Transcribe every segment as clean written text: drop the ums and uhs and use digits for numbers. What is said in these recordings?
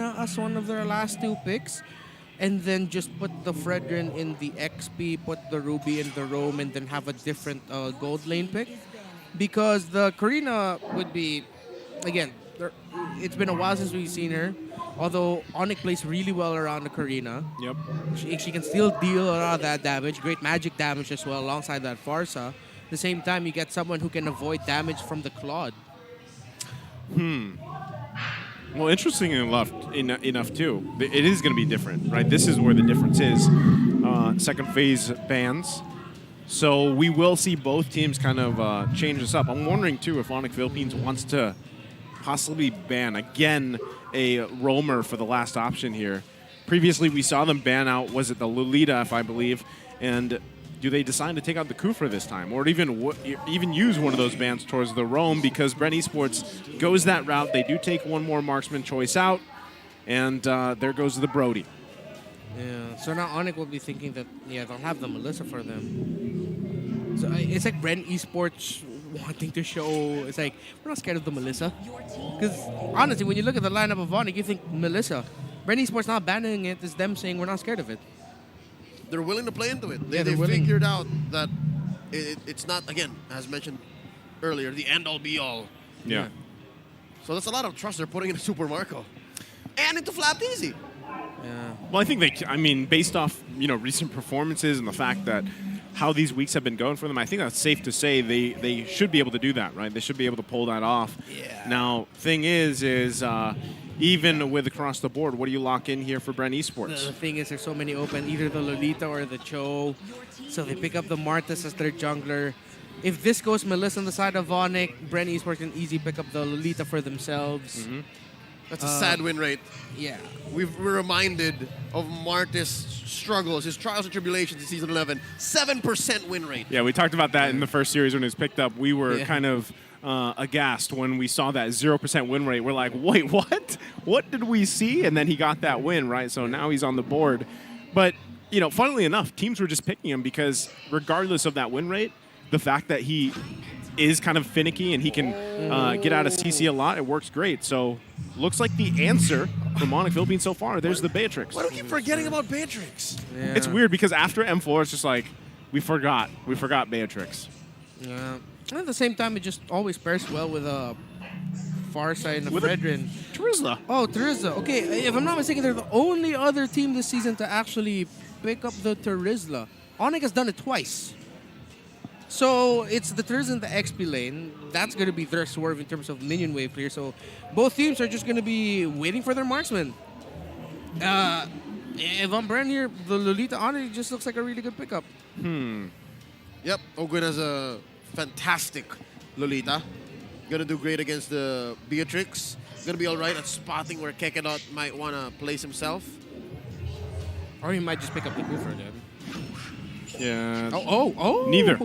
Karina as one of their last 2 picks, and then just put the Fredrin in the XP, put the Ruby in the Roam, and then have a different gold lane pick. Because the Karina would be, again, it's been a while since we've seen her. Although ONIC plays really well around the Karina. Yep. She can still deal a lot of that damage, great magic damage as well, alongside that Farsa. At the same time, you get someone who can avoid damage from the Claude. Well, interesting enough too, it is going to be different, right? This is where the difference is. Second phase bans. So we will see both teams kind of change this up. I'm wondering too if ONIC Philippines wants to possibly ban, again, a roamer for the last option here. Previously, we saw them ban out, was it the Lolita, if I believe, and do they decide to take out the Kufra this time, or even use one of those bans towards the roam, because BREN Esports goes that route. They do take one more marksman choice out, and there goes the Brody. Yeah, so now ONIC will be thinking that, yeah, they'll have the Melissa for them. So it's like BREN Esports wanting to show, it's like, we're not scared of the Melissa. Because honestly, when you look at the lineup of ONIC, you think Melissa. BREN Esports not banning it, it's them saying we're not scared of it. They're willing to play into it. Yeah, they they're willing. figured out that it's not, again, as mentioned earlier, the end-all be-all. Yeah. So that's a lot of trust they're putting into Super Marco. And into Flapped Easy. Yeah. Well, I think based off recent performances and the fact that how these weeks have been going for them, I think that's safe to say they should be able to do that, right? They should be able to pull that off. Yeah. Now, thing is even with across the board, what do you lock in here for BREN Esports? The thing is, there's so many open, either the Lolita or the Cho. So they pick up the Martis as their jungler. If this goes Melissa on the side of ONIC, BREN Esports can easily pick up the Lolita for themselves. That's a sad win rate. Yeah. We're reminded of Martis' struggles, his trials and tribulations in Season 11. 7% win rate. Yeah, we talked about that in the first series when it was picked up. We were kind of aghast when we saw that 0% win rate. We're like, wait, what? What did we see? And then he got that win, right? So now he's on the board. But, funnily enough, teams were just picking him because regardless of that win rate, the fact that he is kind of finicky and he can get out of CC a lot, it works great. So looks like the answer from ONIC Philippines so far, there's the Beatrix. Why do we keep forgetting about Beatrix? Yeah. It's weird because after M4, it's just like, we forgot Beatrix. Yeah. And at the same time, it just always pairs well with a Farsight and a Fredrin. Trizla. Oh, Terizla. Okay, if I'm not mistaken, they're the only other team this season to actually pick up the Terizla. ONIC has done it twice. So it's the Terizla in the XP lane. That's going to be their swerve in terms of minion wave clear. So both teams are just going to be waiting for their marksman. If I'm BREN here, the Lolita ONIC just looks like a really good pickup. Yep, Ogwin has a fantastic Lolita. Gonna do great against the Beatrix. Gonna be alright at spotting where Kekedot might want to place himself. Or he might just pick up the Kufra then. Yeah. Oh! Neither.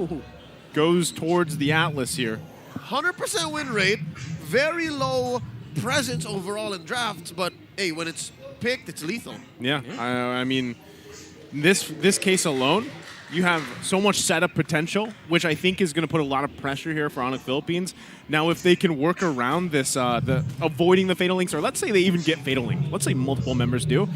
Goes towards the Atlas here. 100% win rate. Very low presence overall in drafts, but hey, when it's picked, it's lethal. Yeah. I mean, this case alone, you have so much setup potential, which I think is going to put a lot of pressure here for ONIC Philippines. Now, if they can work around this, avoiding the Fatal Links, or let's say they even get Fatal Link, let's say multiple members do,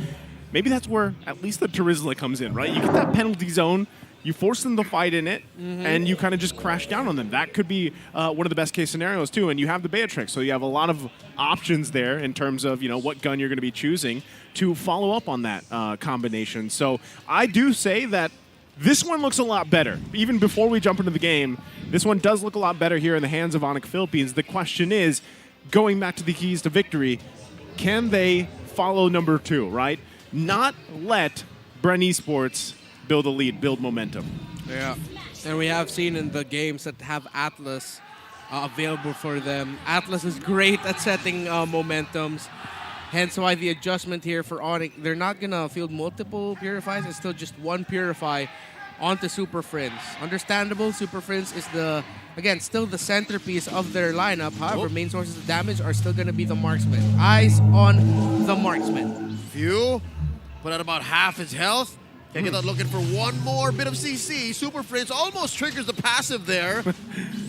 maybe that's where at least the Terizla comes in, right? You get that penalty zone, you force them to fight in it, and you kind of just crash down on them. That could be one of the best case scenarios, too. And you have the Beatrix, so you have a lot of options there in terms of, what gun you're going to be choosing to follow up on that combination. So I do say that this one looks a lot better. Even before we jump into the game, this one does look a lot better here in the hands of ONIC Philippines. The question is, going back to the keys to victory, can they follow number 2, right? Not let BREN Esports build a lead, build momentum. Yeah. And we have seen in the games that have Atlas available for them. Atlas is great at setting momentums. Hence why the adjustment here for ONIC, they're not going to field multiple Purifies. It's still just one Purify onto Super Friends. Understandable, Super Friends is still the centerpiece of their lineup. However, main sources of damage are still going to be the marksman. Eyes on the marksman. Few put out about half his health. Kekedot looking for one more bit of CC. Super Friends almost triggers the passive there.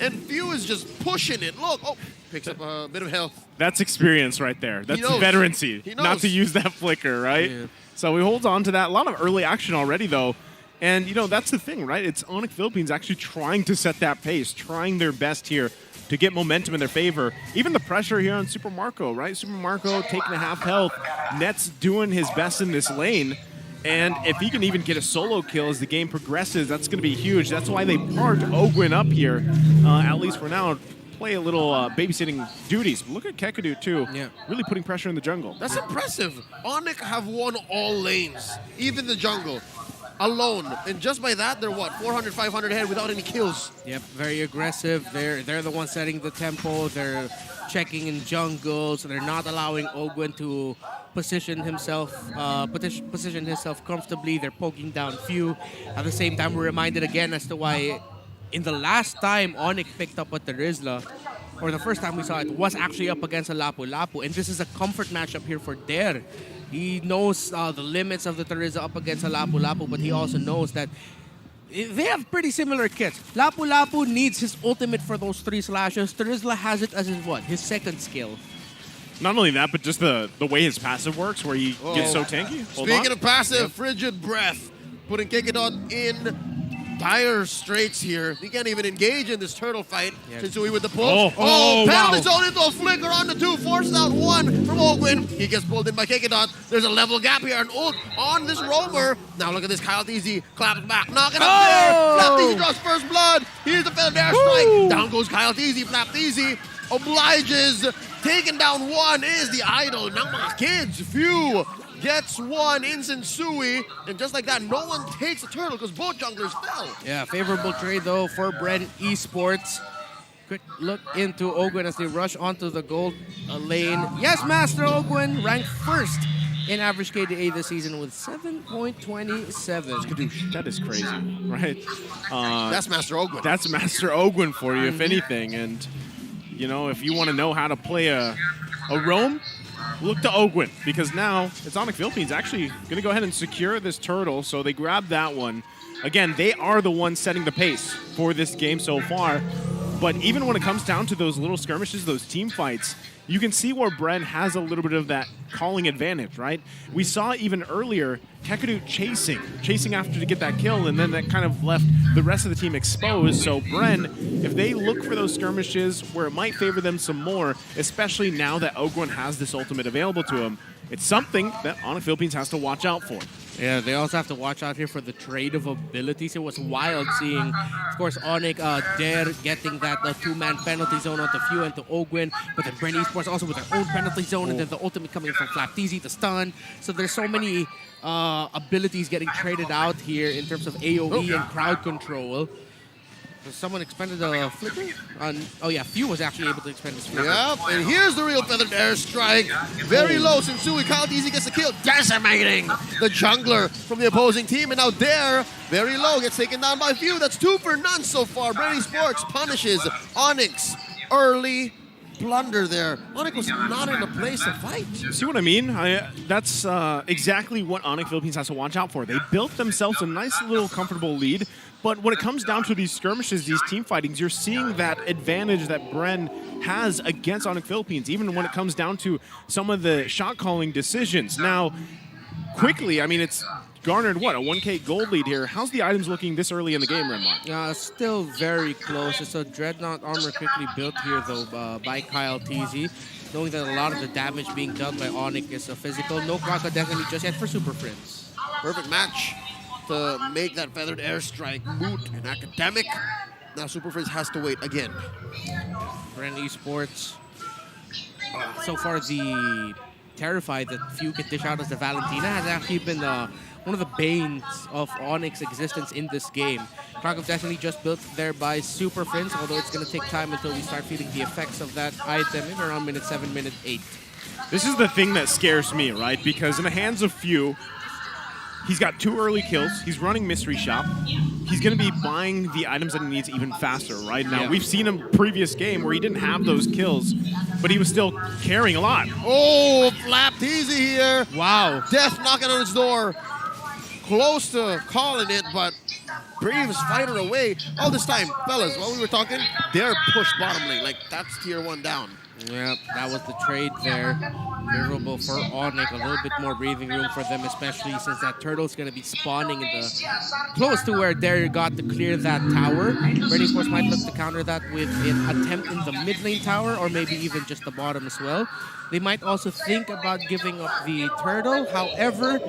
And Few is just pushing it. Look, Picks up a bit of health. That's experience right there. That's knows. veterancy. He Not knows. to use that flicker, right? Yeah. So we hold on to that. A lot of early action already, though. And, you know, that's the thing, right? It's ONIC Philippines actually trying to set that pace, trying their best here to get momentum in their favor. Even the pressure here on Super Marco, right? Super Marco taking a half health. Net's doing his best in this lane. And if he can even get a solo kill as the game progresses, that's going to be huge. That's why they parked Ogwin up here, at least for now, play a little babysitting duties. Look at Kekadu, too. Yeah. Really putting pressure in the jungle. That's impressive. ONIC have won all lanes, even the jungle, alone. And just by that, they're what, 400, 500 head without any kills. Yep, very aggressive. They're the ones setting the tempo. They're checking in jungles. They're not allowing Ogwin to position himself comfortably. They're poking down few. At the same time, we're reminded again as to why in the last time ONIC picked up with the Rizla, or the first time we saw it, was actually up against a Lapu-Lapu. And this is a comfort matchup here for Der. He knows the limits of the Terizla up against a Lapu-Lapu, but he also knows that they have pretty similar kits. Lapu-Lapu needs his ultimate for those 3 slashes. Terizla has it as his what? His second skill. Not only that, but just the way his passive works, where he gets so tanky. Hold Speaking on. of passive, Frigid Breath, putting Kekidot in dire straits here. He can't even engage in this turtle fight. Yeah. Shinsui with the pull. Oh, Penalty wow. zone into a flicker on the 2. Forces out 1 from Ogwin. He gets pulled in by Kekidot. There's a level gap here. An ult on this roamer. Now look at this. Kyle Teasy claps back. Knocking up there. Flap Teasy draws first blood. Here's the feather dare strike. Down goes Kyle Teasy. Flap Teasy obliges. Taking down 1 is the idol. Now my kids. Few gets 1 in Shinsui. And just like that, no one takes a turtle because both junglers fell. Yeah, favorable trade though for BREN Esports. Quick look into Ogwin as they rush onto the gold lane. Yes, Master Ogwin ranked first in average KDA this season with 7.27. That is crazy, right? That's Master Ogwin. That's Master Ogwin for you, if anything. And, you know, if you want to know how to play a roam, look to Ogwin, because now it's ONIC Philippines actually going to go ahead and secure this turtle. So they grab that one. Again, they are the ones setting the pace for this game so far. But even when it comes down to those little skirmishes, those team fights, you can see where BREN has a little bit of that calling advantage, right? We saw even earlier Kekadu chasing after to get that kill, and then that kind of left the rest of the team exposed. So BREN, if they look for those skirmishes where it might favor them some more, especially now that Ogwin has this ultimate available to him, it's something that ONIC Philippines has to watch out for. Yeah, they also have to watch out here for the trade of abilities. It was wild seeing, of course, ONIC Der getting that 2-man penalty zone onto Few and to Ogwin, but then BREN Esports also with their own penalty zone, and then the ultimate coming from Flap Teasy, the stun. So there's so many abilities getting traded out here in terms of AoE and crowd control. Someone expended a flicker? Oh yeah, Few was actually able to expend his flicker. Yep, and here's the real feathered airstrike. Very low. Shinsui, Kyle Teasy gets the kill, decimating the jungler from the opposing team. And now there, very low, gets taken down by Few. That's 2 for none so far. BREN Esports punishes ONIC's early blunder there. ONIC was not in a place to fight. See what I mean? That's exactly what ONIC Philippines has to watch out for. They built themselves a nice little comfortable lead, but when it comes down to these skirmishes, these team fightings, you're seeing that advantage that BREN has against ONIC Philippines, even when it comes down to some of the shot calling decisions. Now, quickly, I mean, it's garnered, what, a 1K gold lead here. How's the items looking this early in the game, Renmar? Still very close. It's a Dreadnought armor quickly built here, though, by Kyle Teasy. Knowing that a lot of the damage being done by ONIC is physical. No Crocodile Destiny just yet for Super Friends. Perfect match to make that feathered airstrike moot and academic. Now Super Frizz has to wait again. BREN Esports. So far, the Terrified that Few can dish out as the Valentina has actually been one of the banes of ONIC's existence in this game. Clock of Destiny just built there by Super Friends, although it's going to take time until we start feeling the effects of that item in around minute 7, minute 8. This is the thing that scares me, right? Because in the hands of Few, he's got 2 early kills. He's running Mystery Shop. He's going to be buying the items that he needs even faster, right? Now, we've seen him previous game where he didn't have those kills, but he was still carrying a lot. Oh, Flap Teasy here. Wow. Death knocking on his door. Close to calling it, but Braves fighter away. All this time, fellas, while we were talking, they're pushed bottom lane. Like, that's tier 1 down. Yep, that was the trade there. Favorable for ONIC, a little bit more breathing room for them, especially since that turtle's going to be spawning in the close to where Dare got to clear that tower. BREN Esports might look to counter that with an attempt in the mid lane tower, or maybe even just the bottom as well. They might also think about giving up the turtle. However,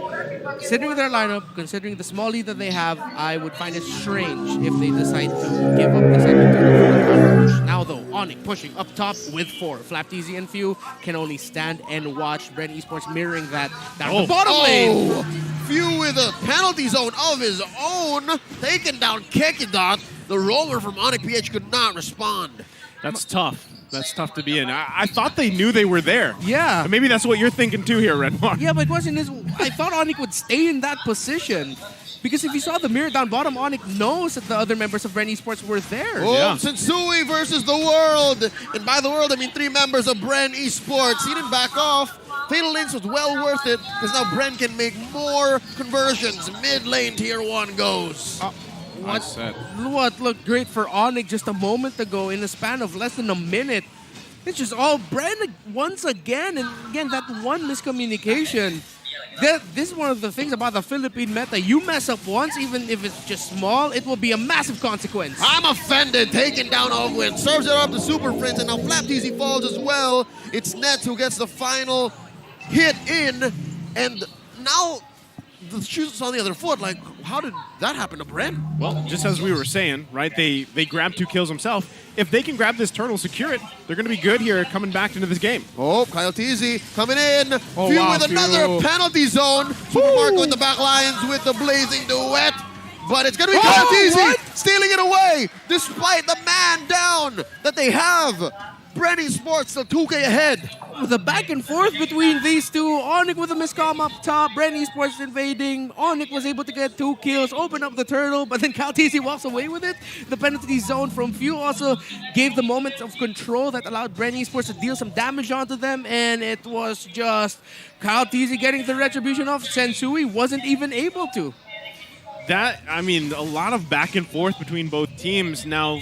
considering their lineup, considering the small lead that they have, I would find it strange if they decide to give up the second turtle. Now though, ONIC pushing up top with 4. Flapteasy and Few can only stand and watch. BREN Esports mirroring that down the bottom lane. Few with a penalty zone of his own. Taking down Kekidot. The roller from ONIC PH could not respond. That's tough. That's tough to be in. I thought they knew they were there. Yeah. And maybe that's what you're thinking too here, Redmar. Yeah, but the question is, I thought ONIC would stay in that position. Because if you saw the mirror down bottom, ONIC knows that the other members of BREN Esports were there. Oh, Yeah. Sensui versus the world. And by the world, I mean 3 members of BREN Esports. He didn't back off. Fatal Links was well worth it because now BREN can make more conversions. Mid lane tier 1 goes. What looked great for ONIC just a moment ago in a span of less than a minute. It's just all BREN once again. And again, that one miscommunication. This is one of the things about the Philippine meta. You mess up once, even if it's just small, it will be a massive consequence. I'm offended. Taking down Ogwin. Serves it up to Super Prince, and now Flapteasy falls as well. It's Nets who gets the final hit in. And now the shoes on the other foot. Like, how did that happen to BREN? Well, just as we were saying, right? They grabbed 2 kills themselves. If they can grab this turtle, secure it, they're going to be good here coming back into this game. Oh, Kyle Teasy coming in. Oh, Few wow, with another Few. penalty zone. Super Marco in the back lines with the blazing duet. But it's going to be Kyle Teasy stealing it away despite the man down that they have. BREN Esports still 2K ahead. The back and forth between these two. ONIC with a miscom up top. BREN Esports invading. ONIC was able to get 2 kills, open up the turtle, but then Kaltisi walks away with it. The penalty zone from Few also gave the moment of control that allowed BREN Esports to deal some damage onto them, and it was just Kaltisi getting the retribution off. Sensui wasn't even able to. That, I mean, a lot of back and forth between both teams. Now,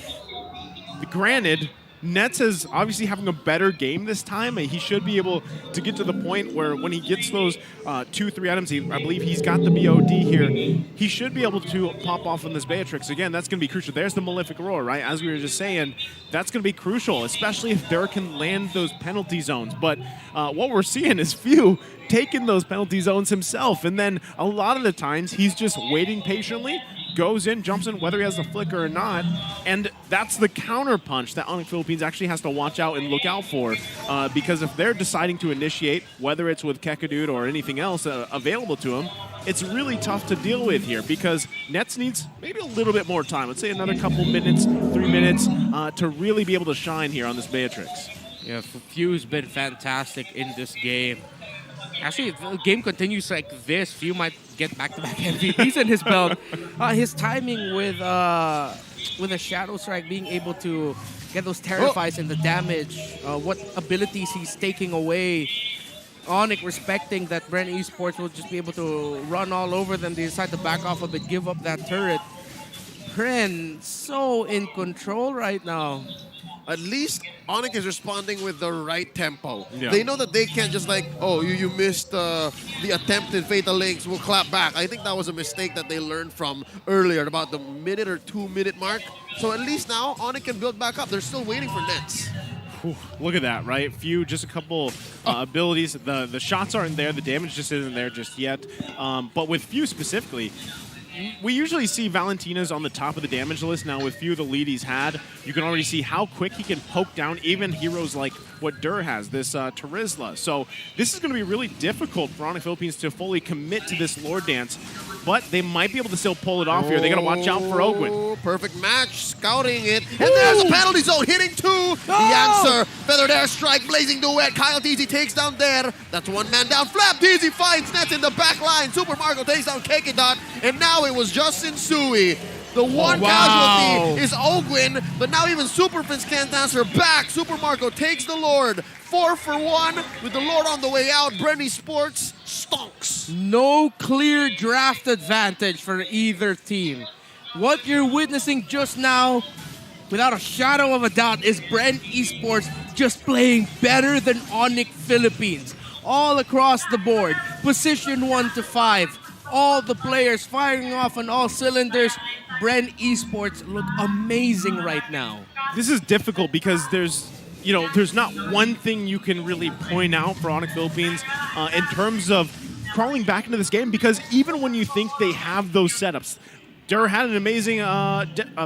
granted, Nets is obviously having a better game this time. He should be able to get to the point where when he gets those 2-3 items, I believe he's got the BOD here, he should be able to pop off on this Beatrix. Again, that's going to be crucial. There's the Malefic Roar, right? As we were just saying, that's going to be crucial, especially if Derek can land those penalty zones. But what we're seeing is Few taking those penalty zones himself. And then a lot of the times, he's just waiting patiently, goes in, jumps in, whether he has the flicker or not, and that's the counter punch that ONIC Philippines actually has to watch out and look out for, because if they're deciding to initiate, whether it's with Kekadut or anything else available to him, it's really tough to deal with here because Nets needs maybe a little bit more time. Let's say another couple minutes, 3 minutes, to really be able to shine here on this Beatrix. Yeah, Few's been fantastic in this game. Actually, if the game continues like this, Few might get back-to-back MVPs in his belt. His timing with a Shadow Strike, being able to get those Terrifies and the damage, what abilities he's taking away. ONIC respecting that BREN Esports will just be able to run all over them. They decide to back off a bit, give up that turret. BREN so in control right now. At least ONIC is responding with the right tempo. Yeah. They know that they can't just like, oh, you missed the attempted Fatal Links, we'll clap back. I think that was a mistake that they learned from earlier, about the minute or 2 minute mark. So at least now, ONIC can build back up. They're still waiting for Nets. Whew, look at that, right? Few, just a couple abilities. The shots aren't there. The damage just isn't there just yet. But with Few specifically, we usually see Valentina's on the top of the damage list. Now, with Few, the lead he's had, you can already see how quick he can poke down even heroes like what Dur has, this Terizla. So this is going to be really difficult for ONIC Philippines to fully commit to this Lord Dance, but they might be able to still pull it off here. They got to watch out for Ogwin. Perfect match, scouting it. And there's a penalty zone, hitting 2. The answer, Feathered Airstrike, blazing duet. Kyle Teasy takes down there. That's 1 man down. Flapteasy finds Nets in the back line. Super Marco takes down Kekidot. And now it was just Sensui. The one casualty is Ogwin, but now even Super Prince can't answer back. Super Marco takes the Lord. 4 for 1 with the Lord on the way out. BREN Esports stonks. No clear draft advantage for either team. What you're witnessing just now without a shadow of a doubt, is BREN Esports just playing better than ONIC Philippines. All across the board, position 1 to 5, all the players firing off on all cylinders. BREN Esports look amazing right now. This is difficult because there's not one thing you can really point out for ONIC Philippines in terms of crawling back into this game, because even when you think they have those setups, Dur had an amazing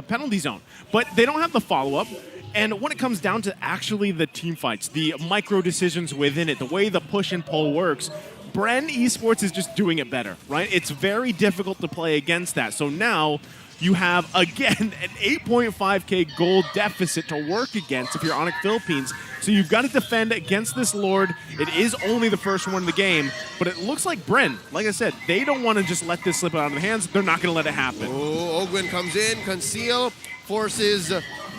penalty zone, but they don't have the follow-up. And when it comes down to actually the team fights, the micro decisions within it, the way the push and pull works, BREN Esports is just doing it better, right? It's very difficult to play against that. So now you have, again, an 8.5K gold deficit to work against if you're ONIC Philippines. So you've got to defend against this Lord. It is only the first one in the game, but it looks like BREN, like I said, they don't want to just let this slip out of their hands. They're not going to let it happen. Oh, Ogwin comes in, conceal, forces,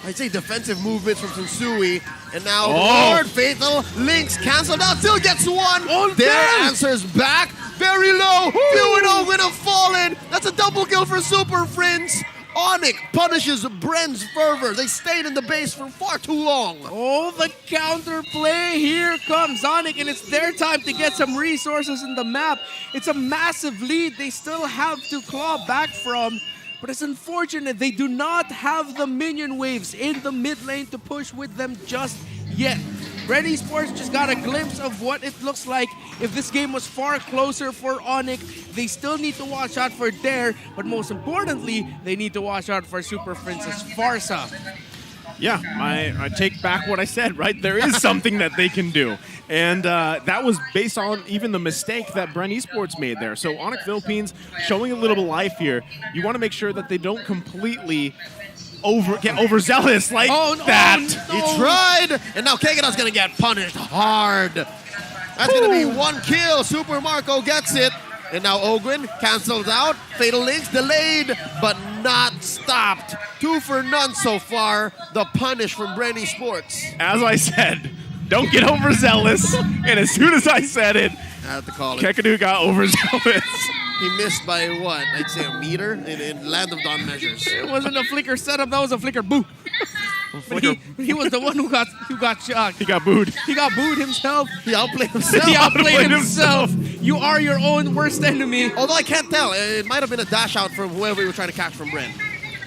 I'd say defensive movements from Sensui. And now Lord Fatal links canceled out, still gets one. Their answers back, very low. Few and Ogwin have fallen. That's a double kill for Super Friends. ONIC punishes BREN's fervor. They stayed in the base for far too long. Oh, the counterplay. Here comes ONIC, and it's their time to get some resources in the map. It's a massive lead they still have to claw back from. But it's unfortunate they do not have the minion waves in the mid lane to push with them just yet. BREN Esports just got a glimpse of what it looks like if this game was far closer for ONIC. They still need to watch out for Dare, but most importantly, they need to watch out for Super Princess Farsa. Yeah, I take back what I said, right? There is something that they can do. And that was based on even the mistake that BREN Esports made there. So ONIC Philippines showing a little bit of life here. You want to make sure that they don't completely get overzealous like that. No. He tried, and now Kegeda's going to get punished hard. That's going to be one kill. Super Marco gets it. And now Ogwin cancels out. Fatal Links delayed, but not stopped. 2 for none so far. The punish from BREN Esports. As I said, don't get overzealous. And as soon as I said it, I have to call it. Kekadu got overzealous. He missed by what? I'd say a meter in Land of Dawn measures. It wasn't a flicker setup, that was a flicker boo. But he was the one who got shocked. He got booed. He got booed himself. He outplayed himself. He outplayed himself. You are your own worst enemy. Although I can't tell. It might have been a dash out from whoever you were trying to catch from BREN.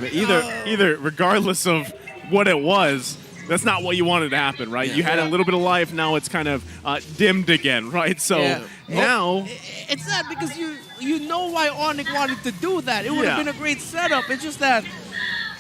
But either, regardless of what it was, that's not what you wanted to happen, right? Yeah. You had a little bit of life, now it's kind of dimmed again, right? So now... It's sad because you know why ONIC wanted to do that. It would have been a great setup. It's just that...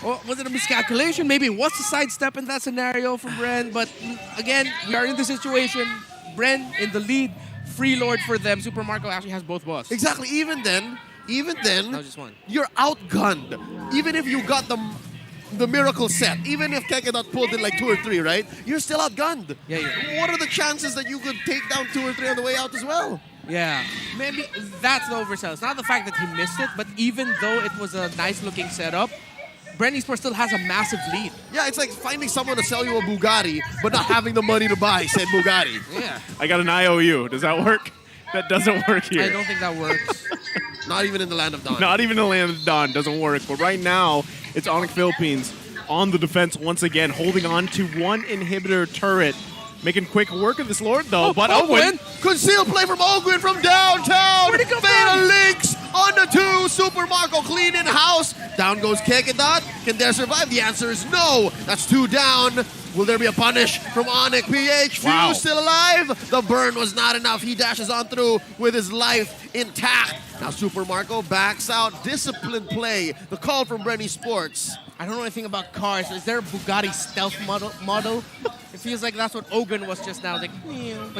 Well, was it a miscalculation? Maybe it was a sidestep in that scenario from BREN. But again, we are in the situation. BREN in the lead. Free Lord for them. Super Marco actually has both buffs. Exactly. Even then, That was just one. you're outgunned. Even if you got the miracle set, even if Kekeda pulled in like 2 or 3, right? You're still outgunned. Yeah. What are the chances that you could take down 2 or 3 on the way out as well? Yeah, maybe that's the oversell. It's not the fact that he missed it, but even though it was a nice-looking setup, BREN Esports still has a massive lead. Yeah, it's like finding someone to sell you a Bugatti, but not having the money to buy said Bugatti. Yeah. I got an IOU. Does that work? That doesn't work here. I don't think that works. Not even in the Land of Dawn. Not even the Land of Dawn doesn't work. But right now, it's ONIC Philippines on the defense once again, holding on to one inhibitor turret. Making quick work of this Lord, though. But Ogwin. Concealed play from Ogwin from downtown. Where'd he come Fatal from? Links on the 2. Super Marco clean in house. Down goes Kekeda. Can Dare survive? The answer is no. That's 2 down. Will there be a punish from ONIC PH? Wow. Few still alive. The burn was not enough. He dashes on through with his life intact. Now Super Marco backs out. Disciplined play. The call from BREN Esports. I don't know anything about cars. Is there a Bugatti stealth model? It feels like that's what Ogwin was just now, like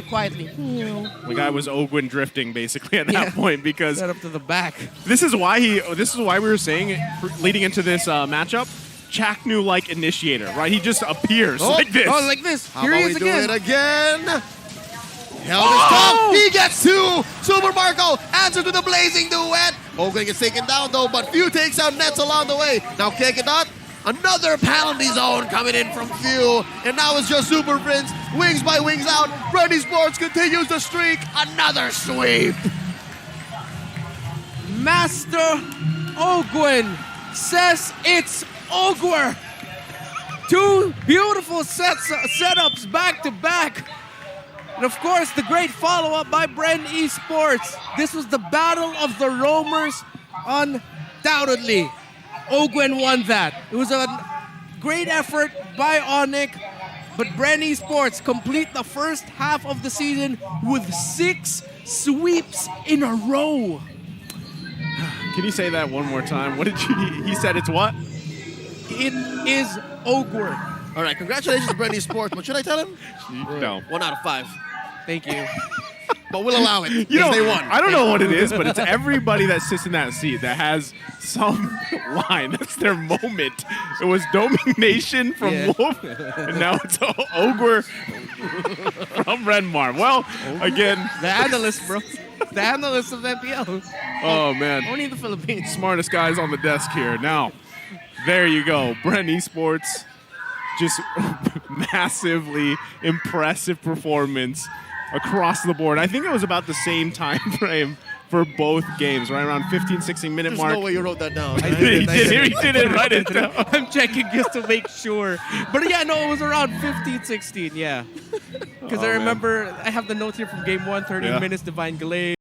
quietly. The guy was Ogwin drifting basically at that point because Set up to the back. this is why we were saying leading into this matchup, Chaknu like initiator, right? He just appears like this. Oh, like this. How Here about he we is do again. it again? Held his tongue. He gets 2. Super Marco answer to the blazing duet. Ogwin gets taken down though, but Few takes out Nets along the way. Now Kekeda, another penalty zone coming in from Few. And now it's just Super Prince. Wings by wings out. BREN Esports continues the streak. Another sweep. Master Ogwin says it's Ogwer. Two beautiful setups back to back. And of course, the great follow-up by BREN Esports. This was the battle of the roamers, undoubtedly. Ogwen won that. It was a great effort by ONIC, but BREN Esports complete the first half of the season with 6 sweeps in a row. Can you say that one more time? What did you? He said it's what? It is Ogwer. All right, congratulations, BREN Esports. What should I tell him? No. 1 out of 5. Thank you. But we'll allow it You because know, they won. I don't know what it is, but it's everybody that sits in that seat that has some line. That's their moment. It was Domination from Yeah. Wolf, and now it's Ogre from Renmar. Well, again, The analyst, bro. The analyst of MPL. oh man, Only in the Philippines. smartest guys on the desk here. Now, there you go. BREN Esports, just massively impressive performance across the board. I think it was about the same time frame for both games, right around 15, 16-minute There's mark. no way you wrote that down. I right? did. He didn't write it down. I'm checking just to make sure. But yeah, no, it was around 15, 16, yeah. Because Oh, I man. remember, I have the notes here from game 1, 30 Yeah. minutes, Divine Glaive.